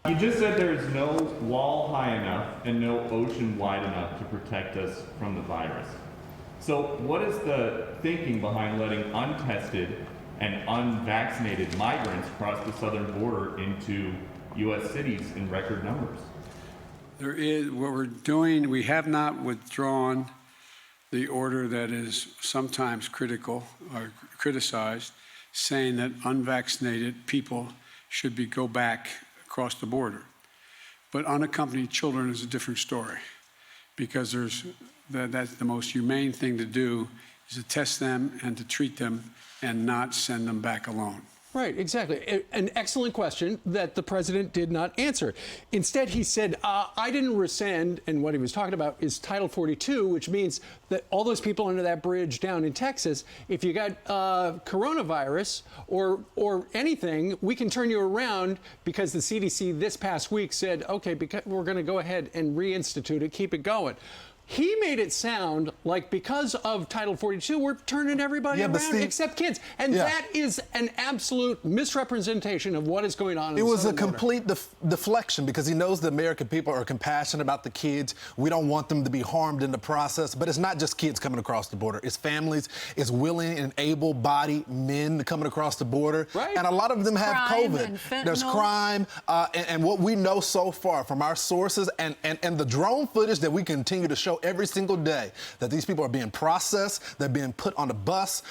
You just said there's no wall high enough and no ocean wide enough to protect us from the virus. So what is the thinking behind letting untested and unvaccinated migrants cross the southern border into U.S. cities in record numbers? There is, what we're doing, we have not withdrawn the order that is sometimes critical or criticized, saying that unvaccinated people should go back across the border. But unaccompanied children is a different story, because that's the most humane thing to do, is to test them and to treat them and not send them back alone. Right, exactly. An excellent question that the president did not answer. Instead, he said, I didn't rescind, and what he was talking about is Title 42, which means that all those people under that bridge down in Texas, if you got coronavirus or anything, we can turn you around, because the CDC this past week said, okay, because we're going to go ahead and reinstitute it, keep it going. He made it sound like because of Title 42, we're turning everybody around except kids. And that is an absolute misrepresentation of what is going on in the southern border. It was a complete deflection, because he knows the American people are compassionate about the kids. We don't want them to be harmed in the process. But it's not just kids coming across the border. It's families. It's willing and able-bodied men coming across the border. Right. And a lot of them have COVID. There's crime. And what we know so far from our sources and the drone footage that we continue to show every single day, that these people are being processed, they're being put on a bus.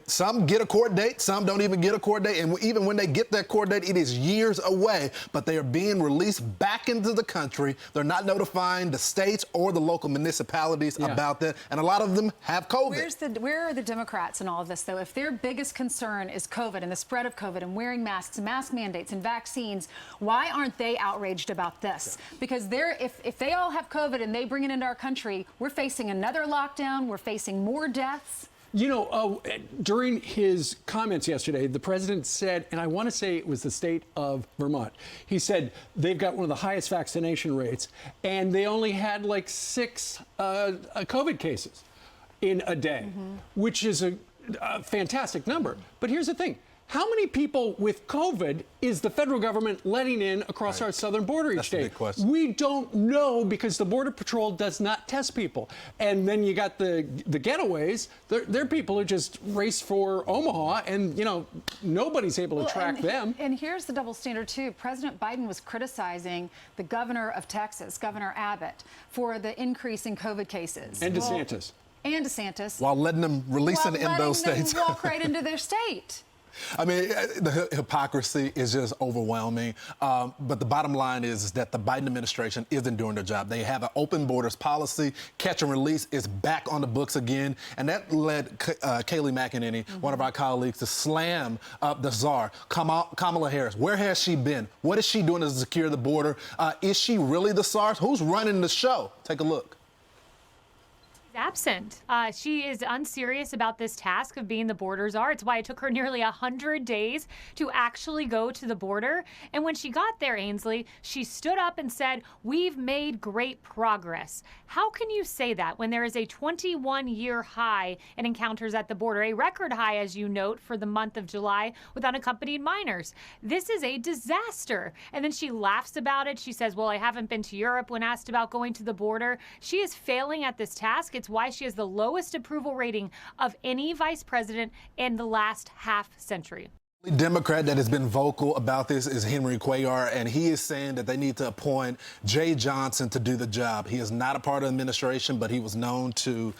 Some get a court date, some don't even get a court date, and even when they get that court date, it is years away, but they are being released back into the country. They're not notifying the states or the local municipalities about that, and a lot of them have COVID. Where are the Democrats in all of this, though? If their biggest concern is COVID and the spread of COVID and wearing masks and mask mandates and vaccines, why aren't they outraged about this? Because if they all have COVID and they bring it into our country, we're facing another lockdown, we're facing more deaths. You know, during his comments yesterday, the president said, and I want to say it was the state of Vermont, he said they've got one of the highest vaccination rates, and they only had like 6 COVID cases in a day, which is a fantastic number. But here's the thing. How many people with COVID is the federal government letting in across our southern border each day? That's a big question. We don't know, because the Border Patrol does not test people. And then you got the getaways. They're people who just race for Omaha, and, you know, nobody's able to track them. And here's the double standard, too. President Biden was criticizing the governor of Texas, Governor Abbott, for the increase in COVID cases. And DeSantis. While letting them release it in those states. Walk right into their state. I mean, the hypocrisy is just overwhelming. But the bottom line is that the Biden administration isn't doing their job. They have an open borders policy. Catch and release is back on the books again. And that led Kayleigh McEnany, one of our colleagues, to slam the czar, Kamala Harris. Where has she been? What is she doing to secure the border? Is she really the czar? Who's running the show? Take a look. Absent. She is unserious about this task of being the border czar. It's why it took her nearly 100 days to actually go to the border. And when she got there, Ainsley, she stood up and said, "We've made great progress." How can you say that when there is a 21-year high in encounters at the border, a record high, as you note, for the month of July with unaccompanied minors? This is a disaster. And then she laughs about it. She says, well, I haven't been to Europe, when asked about going to the border. She is failing at this task. It's why she has the lowest approval rating of any vice president in the last half century. The Democrat that has been vocal about this is Henry Cuellar, and he is saying that they need to appoint Jay Johnson to do the job. He is not a part of the administration, but he was known to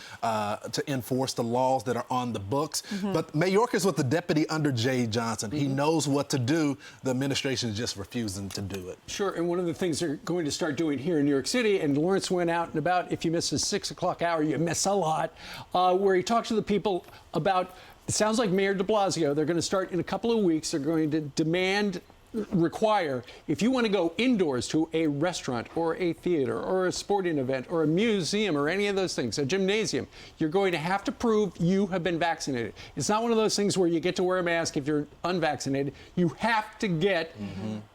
enforce the laws that are on the books. But Mayorkas was the deputy under Jay Johnson. He knows what to do. The administration is just refusing to do it. Sure, and one of the things they're going to start doing here in New York City, and Lawrence went out and about, if you miss the 6 o'clock hour, you miss a lot, where he talked to the people about, it sounds like Mayor de Blasio, they're going to start in a couple of weeks, they're going to require, if you want to go indoors to a restaurant or a theater or a sporting event or a museum or any of those things, a gymnasium, you're going to have to prove you have been vaccinated. It's not one of those things where you get to wear a mask if you're unvaccinated. You have to get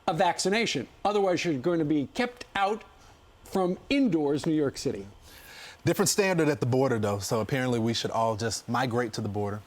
a vaccination. Otherwise, you're going to be kept out from indoors New York City. Different standard at the border, though, so apparently we should all just migrate to the border.